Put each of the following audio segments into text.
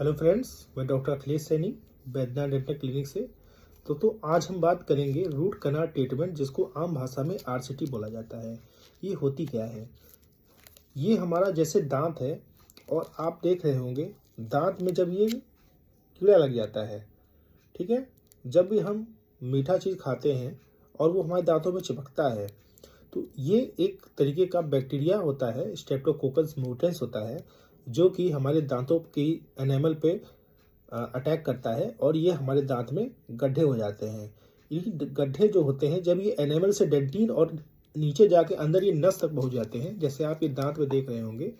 Hello friends, मैं doctor Akhilesh Saini Baidyanath dental clinic से। तो आज हम बात करेंगे रूट कनाल ट्रीटमेंट, जिसको आम भाषा में आरसीटी बोला जाता है। ये होती क्या है? ये हमारा जैसे दांत है और आप देख रहे होंगे दांत में जब ये कीड़ा लग जाता है, ठीक है, जब भी हम मीठा चीज़ खाते हैं और वो हमारे दांतों में चिपकता है, तो ये एक तरीके का बैक्टीरिया होता है, स्ट्रेप्टोकोकस म्यूटेंस होता है, जो कि हमारे दांतों की एनेमल पे अटैक करता है और ये हमारे दांत में गड्ढे हो जाते हैं। ये गड्ढे जो होते हैं, जब ये एनेमल से डेंटिन और नीचे जाके अंदर ये नस तक पहुंच जाते हैं, जैसे आप ये दांत में देख रहे होंगे,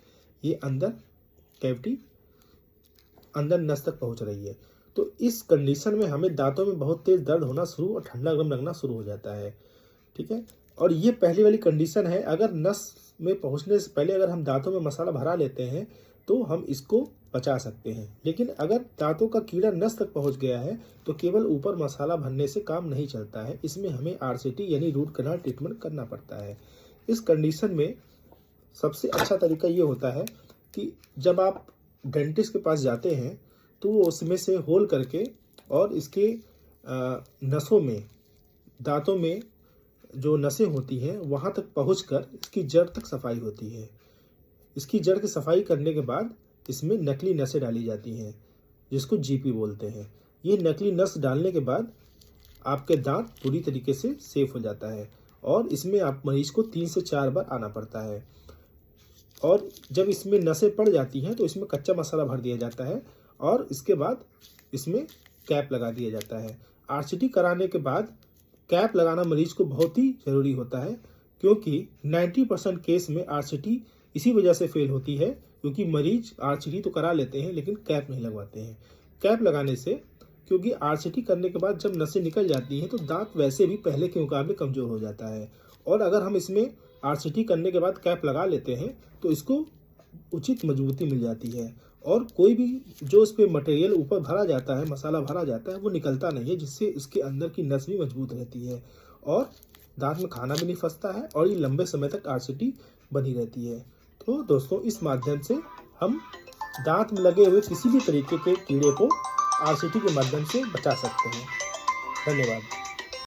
ये अंदर कैविटी अंदर नस तक पहुंच रही है। तो इस कंडीशन में हमें दांतों में बहुत तेज दर्द होना शुरू और ठंडा गम लगना शुरू हो जाता है, ठीक है। और ये पहली वाली कंडीशन है। अगर नस में पहुंचने से पहले अगर हम दांतों में मसाला भरा लेते हैं तो हम इसको बचा सकते हैं, लेकिन अगर दांतों का कीड़ा नस तक पहुंच गया है तो केवल ऊपर मसाला भरने से काम नहीं चलता है। इसमें हमें आरसीटी यानी रूट कनाल ट्रीटमेंट करना पड़ता है। इस कंडीशन में सबसे अच्छा तरीका ये होता है कि जब आप डेंटिस्ट के पास जाते हैं तो वो उसमें से होल करके और इसके नसों में, दांतों में जो नसें होती हैं वहाँ तक पहुँचकर इसकी जड़ तक सफाई होती है। इसकी जड़ की सफाई करने के बाद इसमें नकली नसें डाली जाती हैं, जिसको जीपी बोलते हैं। ये नकली नस डालने के बाद आपके दांत पूरी तरीके से सेफ हो जाता है और इसमें आप मरीज को 3 से 4 बार आना पड़ता है। और जब इसमें नसें पड़ जाती हैं तो इसमें कच्चा मसाला भर दिया जाता है और इसके बाद इसमें कैप लगा दिया जाता है। आरसीटी कराने के बाद कैप लगाना मरीज को बहुत ही ज़रूरी होता है, क्योंकि 90% केस में आरसीटी इसी वजह से फेल होती है, क्योंकि मरीज आरसीटी तो करा लेते हैं लेकिन कैप नहीं लगवाते हैं। कैप लगाने से, क्योंकि आरसीटी करने के बाद जब नसें निकल जाती हैं तो दांत वैसे भी पहले के मुकाबले कमज़ोर हो जाता है, और अगर हम इसमें आरसीटी करने के बाद कैप लगा लेते हैं तो इसको उचित मजबूती मिल जाती है और कोई भी जो इस पर मटेरियल ऊपर भरा जाता है, मसाला भरा जाता है, वो निकलता नहीं है, जिससे इसके अंदर की नस भी मजबूत रहती है और दांत में खाना भी नहीं फंसता है और ये लंबे समय तक आरसीटी बनी रहती है। तो दोस्तों, इस माध्यम से हम दांत में लगे हुए किसी भी तरीके के कीड़े को आरसीटी के माध्यम से बचा सकते हैं। धन्यवाद।